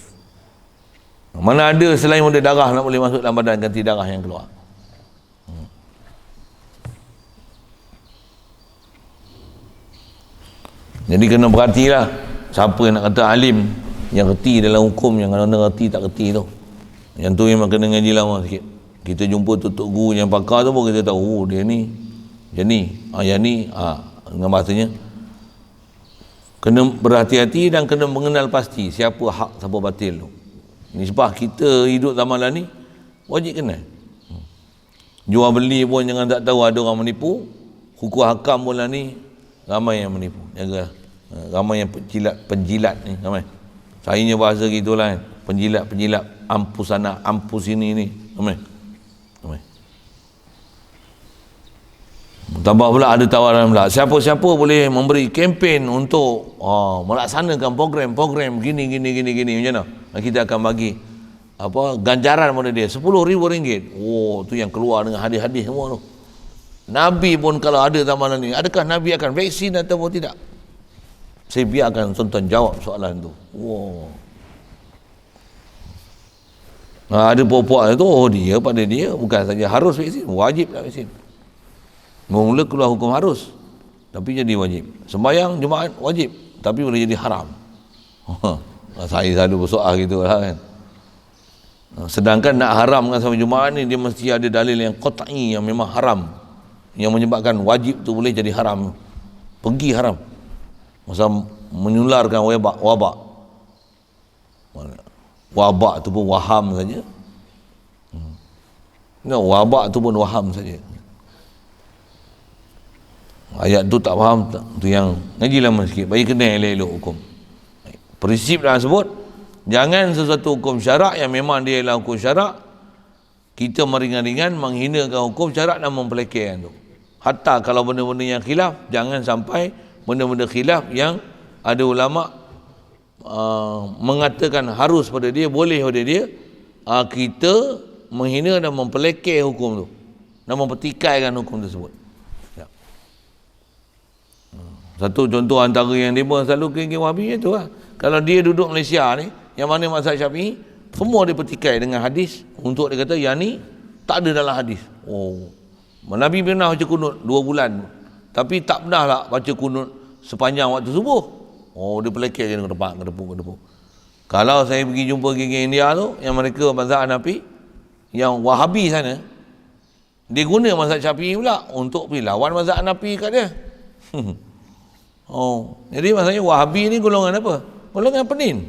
Mana ada selain benda darah nak boleh masuk dalam badan ganti darah yang keluar. Jadi kena perhatilah siapa yang nak kata alim, yang reti dalam hukum, yang kadang-kadang reti tak reti tu. Yang tu memang kena ngaji lama sikit. Kita jumpa tutup guru yang pakar tu pun kita tahu, dia ni yang ni dengan bahasanya kena berhati-hati dan kena mengenal pasti siapa hak siapa batil tu. Ini sebab kita hidup zaman lah ni wajib kenal. Jual beli pun jangan tak tahu ada orang menipu. Hukum hakam pun lah ni ramai yang menipu. Jaga ramai yang penjilat ni ramai. Sayanya bahasa gitulah kan. Penjilat ampus sana ampus sini ni ramai. Tambah pula ada tawaran pula siapa-siapa boleh memberi kempen untuk melaksanakan program gini macam mana. Kita akan bagi ganjaran pada dia RM10,000. Tu yang keluar dengan hadis-hadis semua tu. Nabi pun kalau ada zaman ni, adakah Nabi akan vaksin ataupun tidak? Saya biarkan tonton jawab soalan tu. Ada puak-puak tu, dia pada dia bukan saja harus vaksin, wajib lah vaksin. Mula keluar hukum harus, tapi jadi wajib. Sembahyang Jumaat wajib, tapi boleh jadi haram. Saya selalu bersoal gitu lah kan. Sedangkan nak haramkan sampai Jumaat ni, dia mesti ada dalil yang qat'i yang memang haram, yang menyebabkan wajib tu boleh jadi haram. Pergi haram. Masa menularkan wabak tu pun waham saja. Wabak tu pun waham saja. Ayat tu tak faham tu yang ngaji lama sikit, bagi kena elok-elok hukum. Prinsip dah sebut, jangan sesuatu hukum syarak yang memang dia adalah hukum syarak kita meringan-ringan menghinakan hukum syarak dan mempelekehkan tu. Hatta kalau benda-benda yang khilaf, jangan sampai benda-benda khilaf yang ada ulama mengatakan harus pada dia, boleh pada dia, kita menghina dan mempelekeh hukum tu dan mempertikaikan hukum tersebut. Satu contoh antara yang dia selalu geng-geng Wahabi itu lah. Kalau dia duduk Malaysia ni, yang mana mazhab Syafi'i, semua dia pertikai dengan hadis untuk dia kata yang ni tak ada dalam hadis. Nabi pernah baca kunut 2 bulan, tapi tak pernah lah baca kunut sepanjang waktu subuh. Dia pelekeh je ke depan, ke depan. Kalau saya pergi jumpa geng-geng India tu, yang mereka mazhab Hanafi, yang Wahabi sana, dia guna mazhab Syafi'i pula untuk pergi lawan mazhab Hanafi kat dia. Jadi maksudnya Wahabi ni golongan apa? Golongan penin.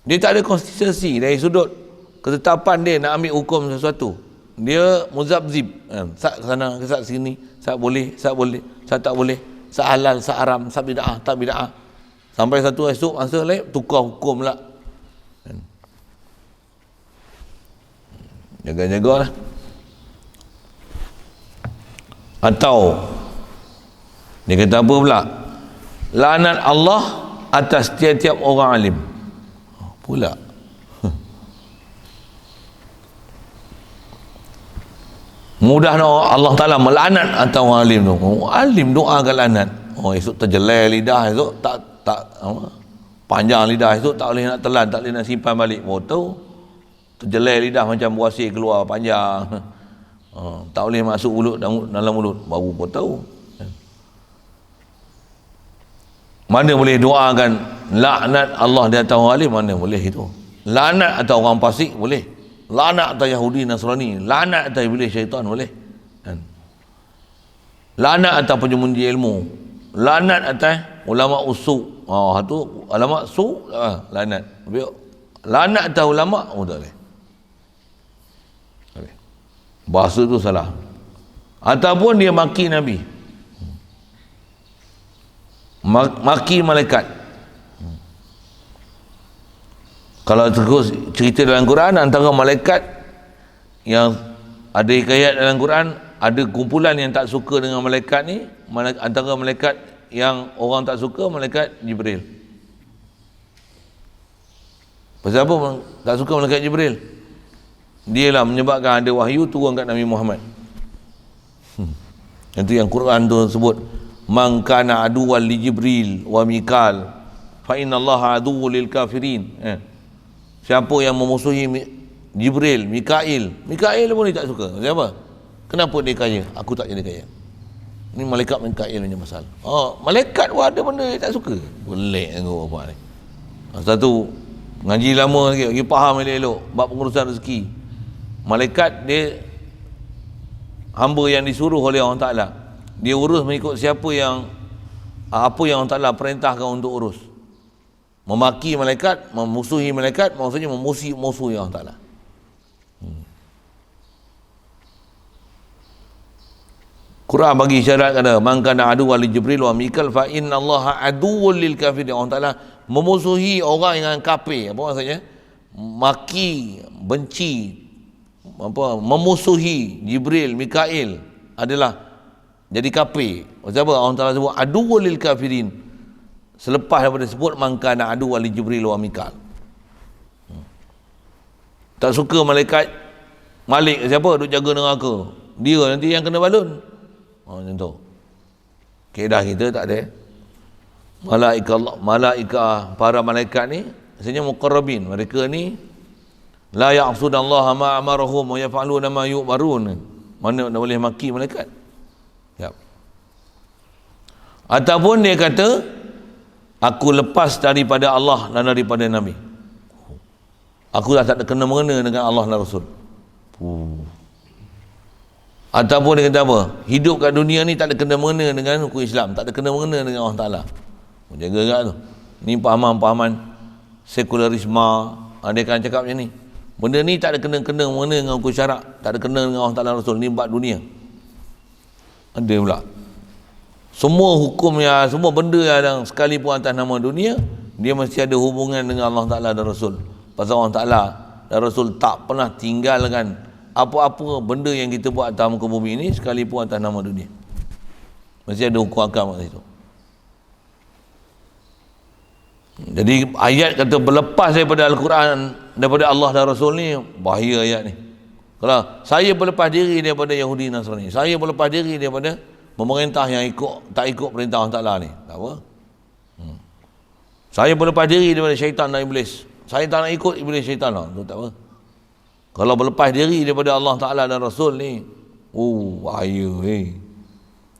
Dia tak ada konsistensi dari sudut ketetapan dia nak ambil hukum sesuatu. Dia muzabzib, sat sana, sat sini, sat boleh, sat tak boleh, sat halal, sat haram, sat bid'ah, tak bid'ah. Sampai satu esok masa lain tukar hukum pula. Jaga-jagalah. Atau dia kata apa pula? Laknat Allah atas tiap-tiap orang alim. Pula. Mudah Allah Ta'ala melaknat atas orang alim tu. Alim doa akan laknat. Esok terjelai lidah, esok tak panjang lidah, esok tak boleh nak telan, tak boleh nak simpan balik. Tahu? Terjelai lidah macam buasir keluar panjang. Tak boleh masuk mulut dalam mulut. Baru pun tahu. Mana boleh doakan laknat Allah di atas orang alim, mana boleh itu. Laknat atas orang fasik boleh. Laknat atas Yahudi Nasrani, laknat atas iblis syaitan boleh. Laknat atas penyembunyi ilmu, laknat atas ulama usul. Itu ulama su laknat. Laknat atas ulama tak boleh. Bahasa tu salah. Ataupun dia maki Nabi, maki malaikat, Kalau terus cerita dalam Quran, antara malaikat yang ada hikayat dalam Quran, ada kumpulan yang tak suka dengan malaikat ni. Antara malaikat yang orang tak suka, malaikat Jibril. Pasal apa tak suka malaikat Jibril? Dia lah menyebabkan ada wahyu turun kat Nabi Muhammad. Itu yang Quran tu sebut, man kana aduwwan li Jibril wa Mikal fa inna Allah aduwwul lil kafirin. Siapa yang memusuhi Jibril, Mikail pun dia tak suka. Siapa? Kenapa dia kaya? Aku tak jadi kaya. Ini malaikat Mikail punya masalah. Malaikat pun ada benda dia tak suka. Boleh tengok apa ni. Satu ngaji lama lagi, bagi faham elok-elok bab pengurusan rezeki. Malaikat dia hamba yang disuruh oleh Allah Ta'ala. Dia urus mengikut siapa yang apa yang Allah Ta'ala perintahkan untuk urus. Memaki malaikat, memusuhi malaikat, maksudnya memusuhi Allah Ta'ala. Quran bagi syarat kata, man kana aduwwan li Jibril wa Mikal fa inna Allah aduwwul lil kafirin. Allah Ta'ala memusuhi orang yang kafir. Apa maksudnya? Maki, benci, memusuhi Jibril, Mikail adalah jadi kafir. Sebab Allah Ta'ala sebut aduwwul lil kafirin. Selepas daripada sebut man kana aduwwan li Jibril wa Mikal. Tak suka malaikat Malik siapa? Duk jaga neraka. Dia nanti yang kena balun. Macam tu. Kaedah kita tak ada. Malaikah para malaikat ni sebenarnya muqarrabin. Mereka ni la ya'sudallaha ma amarahum wa yaf'aluna ma yu'marun. Mana nak boleh maki malaikat? Ya. Ataupun dia kata, aku lepas daripada Allah dan daripada Nabi. Aku dah tak ada kena-mengena dengan Allah dan Rasul. Ataupun dia kata apa? Hidup kat dunia ni tak ada kena-mengena dengan hukum Islam, tak ada kena-mengena dengan Allah Ta'ala. Jaga kat tu. Ni pahaman-pahaman sekularisme. Dia akan cakap macam ni. Benda ni tak ada kena-mengena dengan hukum syarak, tak ada kena dengan Allah Ta'ala dan Rasul. Ni bab dunia. Ada pula. Semua hukum yang, semua benda yang sekalipun atas nama dunia, dia mesti ada hubungan dengan Allah Ta'ala dan Rasul. Pasal Allah Ta'ala dan Rasul tak pernah tinggalkan apa-apa benda yang kita buat atas muka bumi ini sekalipun atas nama dunia. Mesti ada hukum akam kat situ. Jadi ayat kata berlepas daripada Al-Quran, daripada Allah dan Rasul ni, bahaya ayat ni. Kalau saya berlepas diri daripada Yahudi Nasrani, saya berlepas diri daripada pemerintah yang tak ikut perintah Allah Ta'ala ni, tak apa. Saya berlepas diri daripada syaitan dan iblis, saya tak nak ikut iblis syaitan lah, tu tak apa. Kalau berlepas diri daripada Allah Ta'ala dan Rasul ni, bahaya.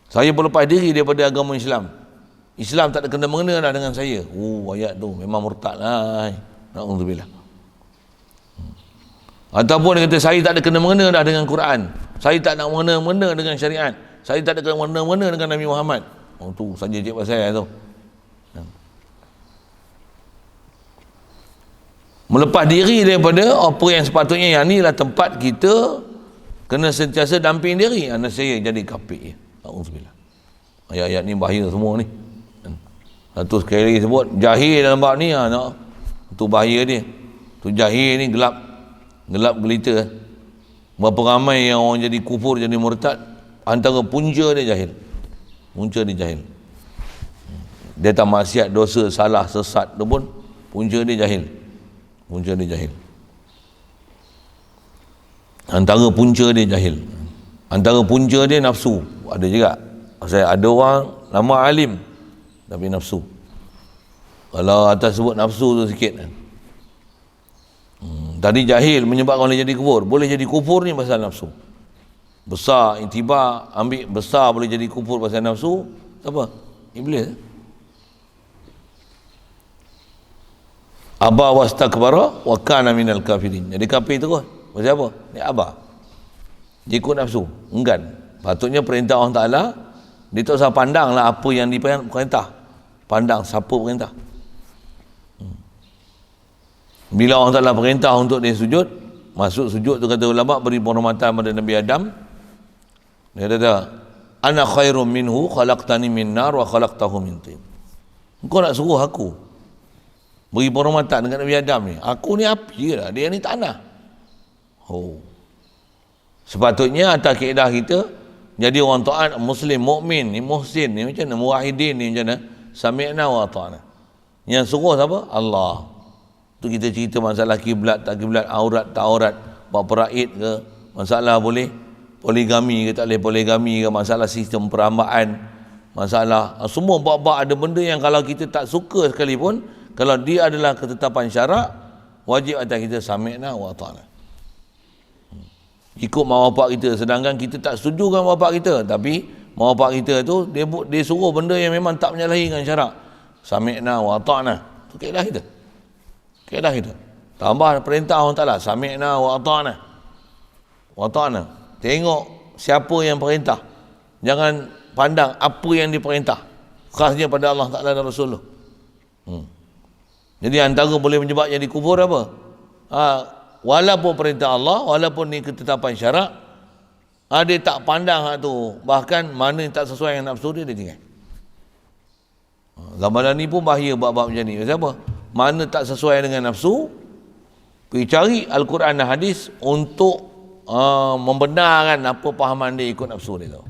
Saya berlepas diri daripada agama Islam, Islam tak ada kena-mengena dah dengan saya. Ayat tu memang murtad lah. Na'udzubillah. Ataupun dia kata saya tak ada kena-mengena dah dengan Quran, saya tak nak mengena-mengena dengan syariat, saya tak ada kena-mengena dengan Nabi Muhammad. Tu saja cik pasal tu. Melepas diri daripada apa yang sepatutnya, yang ni lah tempat kita kena sentiasa damping diri. Anak saya jadi kafir. Na'udzubillah. Ayat-ayat ni bahaya semua ni. Satu sekali lagi sebut jahil dalam bab ni, tu bahaya dia. Tu jahil ni gelap gelita. Berapa ramai yang orang jadi kufur, jadi murtad, antara punca dia jahil. Dia tak maksiat, dosa, salah, sesat tu pun punca dia jahil. Antara punca dia jahil. Antara punca dia nafsu. Ada juga. Saya ada orang nama alim tapi nafsu. Kalau atas sebut nafsu tu sikit kan. Tadi jahil menyebabkan boleh jadi kufur. Boleh jadi kufur ni pasal nafsu. Besar intiba, ambil besar boleh jadi kufur pasal nafsu. Apa? Iblis. Aba wastakbara wa kana minal kafirin. Jadi kafir terus. Pasal apa? Dia aba. Dia ikut nafsu, enggan. Patutnya perintah Allah Ta'ala, dia tak usah pandang lah apa yang diperintah. Pandang siapa perintah. Bila Allah Ta'ala perintah untuk dia sujud, masuk sujud tu kata ulama beri penghormatan pada Nabi Adam. Dia kata, ana khairum minhu khalaqtani min nar wa khalaqtahu min tin. Engkau nak suruh aku beri penghormatan dekat Nabi Adam ni. Aku ni api lah, dia ni tanah. Sepatutnya atas kaedah kita, jadi orang taat, muslim, mukmin ni, muhsin ni macam mana, muwahhidin ni macam mana, sami'na wa ata'na. Yang suruh siapa? Allah. Tu kita cerita masalah kiblat tak kiblat, aurat tak aurat, buat peraid ke, masalah boleh poligami ke tak boleh poligami ke, masalah sistem perambaan, masalah semua bab-bab. Ada benda yang kalau kita tak suka sekalipun, kalau dia adalah ketetapan syarak, wajib atas kita sami'na wa ata'na, ikut mak bapak kita. Sedangkan kita tak setuju dengan bapak kita, tapi mak bapak kita tu dia suruh benda yang memang tak menyalahi dengan syarak, sami'na wa ata'na. Tu kaedah kita, kaedah kita. Tambah perintah Allah Ta'ala, sami'na wa ata'na, wa ata'na. Tengok siapa yang perintah, jangan pandang apa yang diperintah, khasnya pada Allah Ta'ala dan Rasulullah. Jadi antara boleh menyebab jadi kufur apa? Walaupun perintah Allah, walaupun ni ketetapan syarak, dia tak pandang hak tu, bahkan mana yang tak sesuai dengan nafsu dia tinggal. Zaman ni pun bahaya bab-bab macam ni. Siapa? Mana tak sesuai dengan nafsu, pergi cari Al-Quran dan hadis untuk membenarkan apa pahaman dia ikut nafsu dia tu.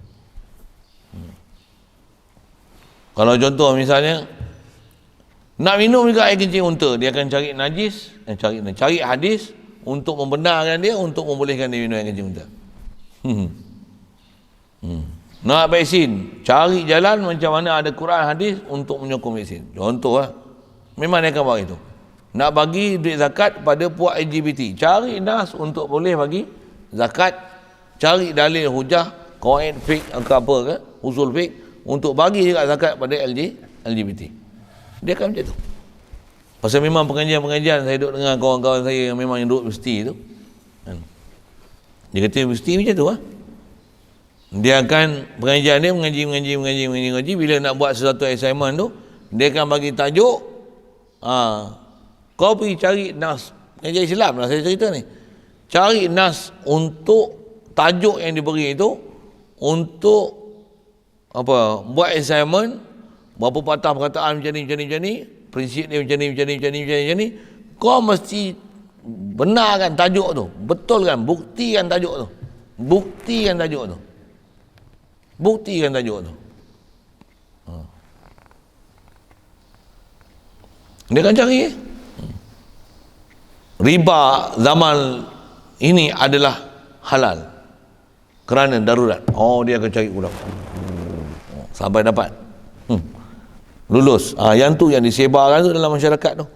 Kalau contoh misalnya nak minum juga air kencing unta, dia akan cari najis, cari hadis untuk membenarkan dia, untuk membolehkan dia minum air kencing unta. Nak vaksin, cari jalan macam mana ada Quran hadis untuk menyokong vaksin. Contoh memang dia akan buat itu. Nak bagi duit zakat pada puak LGBT, cari nas untuk boleh bagi zakat, cari dalil hujah qawaid fiqh ke apa ke, usul fiqh untuk bagi juga zakat pada LGBT. Dia akan macam tu. Pasal memang pengajian-pengajian saya duduk dengan kawan-kawan saya yang memang yang duduk universiti tu, dia kata universiti macam tu dia akan pengajian dia mengaji. Bila nak buat sesuatu assignment tu, dia akan bagi tajuk, kau pergi cari nas, pengajian Islam lah saya cerita ni, cari nas untuk tajuk yang diberi itu, untuk apa, buat assignment, berapa patah perkataan macam ni, prinsip dia macam ni, kau mesti benarkan tajuk tu, betulkan, buktikan tajuk tu. Dia akan cari riba zaman ini adalah halal kerana darurat. Dia akan cari ulang sampai dapat lulus. Yang tu yang disebarkan tu dalam masyarakat tu.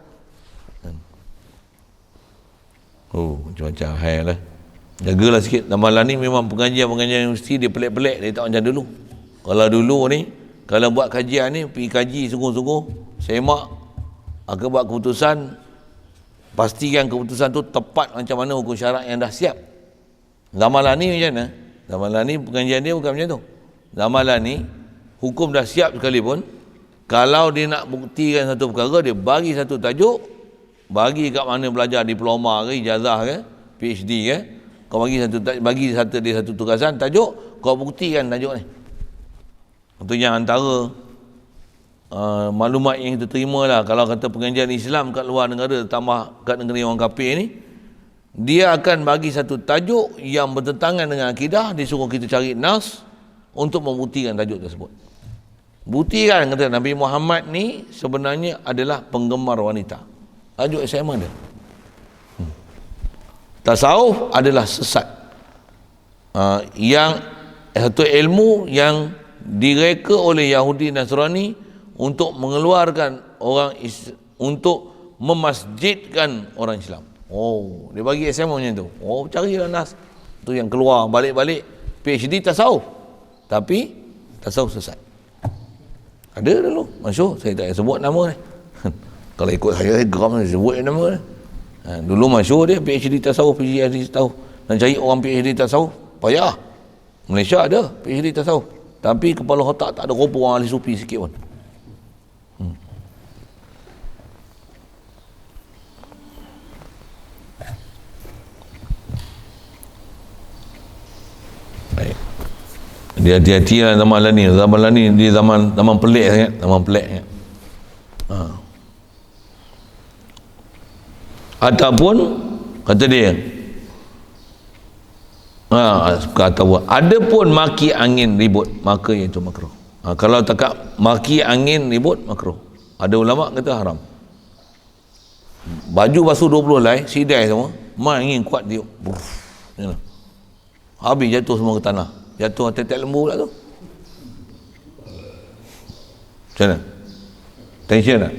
Macam-macam hal lah. Jagalah sikit. Malam ni memang pengajian universiti dia pelik-pelik, dia tak macam dulu. Kalau dulu ni, kalau buat kajian ni, pergi kaji sungguh-sungguh, semak, akan buat keputusan, pastikan keputusan tu tepat macam mana hukum syarak yang dah siap. Zaman ni macam mana? Zaman ni pengajian dia bukan macam tu. Zaman ni hukum dah siap sekalipun, kalau dia nak buktikan satu perkara, dia bagi satu tajuk, bagi kat mana belajar diploma ke, ijazah ke, PhD ke, kau bagi satu tugasan tajuk, kau buktikan tajuk ni. Itu yang antara maklumat yang kita terima lah. Kalau kata pengajian Islam kat luar negara, tambah kat negeri orang kafir ni, dia akan bagi satu tajuk yang bertentangan dengan akidah, dia suruh kita cari nas untuk membuktikan tajuk tersebut. Buktikan kata Nabi Muhammad ni sebenarnya adalah penggemar wanita. Tajuk assignment dia. Tasawuf adalah sesat. Yang satu ilmu yang direka oleh Yahudi Nasrani untuk mengeluarkan orang untuk memasjidkan orang Islam. Dia bagi assignment macam tu. Carilah nas. Tu yang keluar balik-balik PhD tasawuf. Tapi tasawuf sesat. Ada dulu, masyhur, saya tak sebut nama ni. Kalau ikut saya geram sebut nama ni. Dulu masyhur dia PhD tasawuf, PhD tasawuf. Nak cari orang PhD tasawuf payah. Malaysia ada PhD tasawuf, tapi kepala otak tak ada rupa orang ahli sufi sikit pun. Baik. Dia hati-hati lah zaman lah ni dia zaman pelik sangat, zaman pelik sangat. Ataupun kata dia ada pun maki angin ribut, maka itu makruh. Kalau tak maki angin ribut makruh. Ada ulama kata haram. Baju basuh 20 helai sidai semua, angin kuat dia, habis jatuh semua ke tanah, jatuh atas lembu pula tu. Macam mana? Tension tak?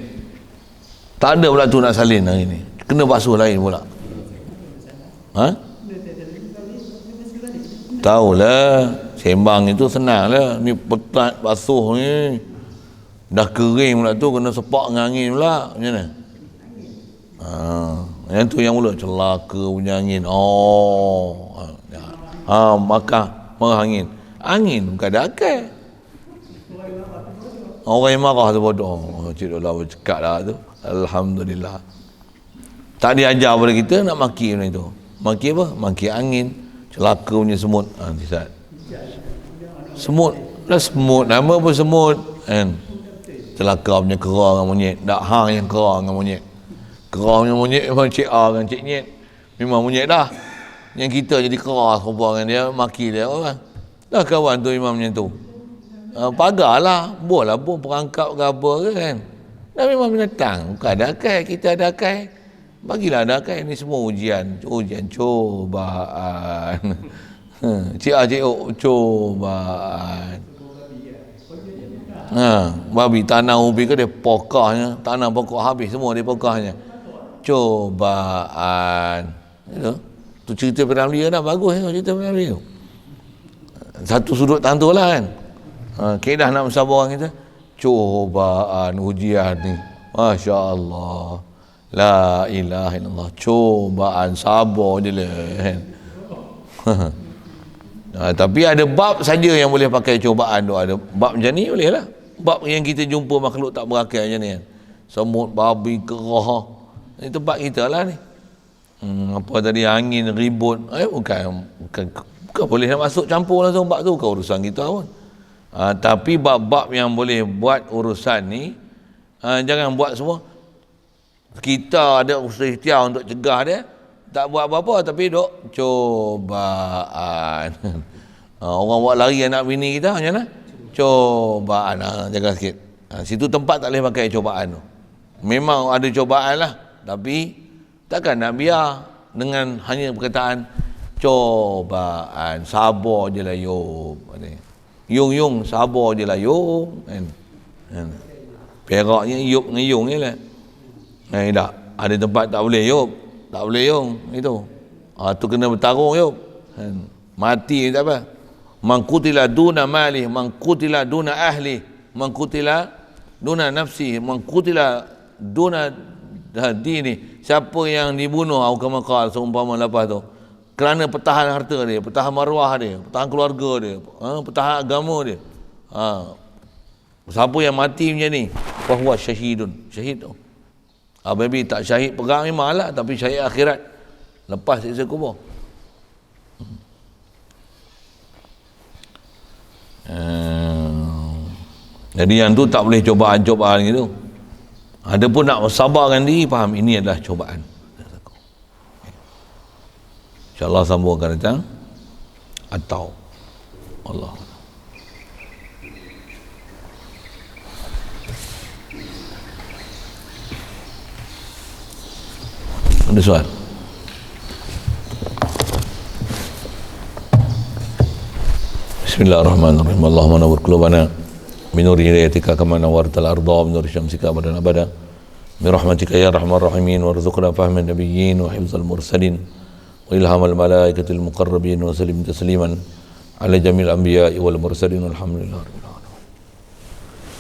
Tak ada pula tu nak salin hari ni, kena basuh lain pula. Tahulah, sembang itu senang lah. Ni petat basuh ni dah kering pula tu, kena sepak dengan angin pula. Macam mana? Yang tu yang mula celaka punya angin. Marah angin bukan ada akal. Orang yang marah tu bodoh. Cik Dola bercakap lah tu. Alhamdulillah. Tak diajar pada kita nak maki benda itu. Maki apa? Maki angin, celaka punya semut. Semut lah, semut nama pun semut kan. Celaka punya kera dengan monyet. Tak hang yang kera dengan monyet. Kera punya monyet memang cik A dengan cik Nyet, memang monyet dah. Yang kita jadi kera serupa dengan dia, maki dia orang. Dah kawan tu imam macam tu. Pagarlah, boleh pun perangkap ke apa ke kan. Dah memang binatang, bukan ada akal, kita ada akal. Bagilah ada akal, ni semua ujian cobaan. Cik A cik O cobaan. Babi tanah ubi ke dia pokahnya, tanah pokok habis semua dia pokahnya. Cobaan. Itu tu cerita P.Ramlee dah bagus cerita P.Ramlee tu. Satu sudut tantu lah kan. Kaedah nak mensabar orang kita. Cobaan ujian ni. Masya-Allah. La ilaha illallah. Cobaan, sabar je lah kan. Tapi ada bab saja yang boleh pakai cobaan tu. Ada bab macam ni boleh lah. Bab yang kita jumpa makhluk tak berakal macam ni kan. Semut, babi, kerah. Ini tempat kita lah ni. Apa tadi, angin, ribut. Bukan boleh nak masuk campur langsung bab tu. Bukan urusan kita pun. Tapi bab-bab yang boleh buat urusan ni, jangan buat semua. Kita ada usaha ikhtiar untuk cegah dia, tak buat apa-apa tapi duk cobaan. Orang buat lari anak bini kita macam mana? Cobaan. Jaga sikit. Situ tempat tak boleh pakai cobaan tu. Memang ada cobaan lah, tapi takkan nak biar dengan hanya perkataan cobaan. Sabar je lah Yub. Yung sabar je lah Yub. Peraknya Yub dengan Yung je lah. Tak. Ada tempat tak boleh Yub. Tak boleh Yung. Itu. Tu kena bertarung Yub. Mati tak apa. Man qutila duna mali, man qutila duna ahli, man qutila duna nafsi, man qutila duna dini. Siapa yang dibunuh, kama qala seumpama lepas tu, kerana pertahanan harta dia, pertahanan maruah dia, pertahanan keluarga dia, pertahanan agama dia. Siapa yang mati macam ni, fahuwa syahidun. Syahid tu. Baby tak syahid perang memang lah, tapi syahid akhirat. Lepas siksa kubur. Jadi yang tu tak boleh cobaan-cobaan gitu. Ada pun nak sabarkan diri, faham ini adalah cobaan. InsyaAllah sambung akan datang. Atau Allah. Ada soal? Bismillahirrahmanirrahim. Allahumma nawwir qulubana min nuri hidayatika kama nawwartal arda min nuri syamsika abadan abada bi rahmatika ya arhamar rahimin warzuqna fahman nabiyyin wa hifzal mursalin wa ilhamal malaikatil muqarrabin wa sallim tasliman ala jamil anbiya'i wal mursalin walhamdulillah.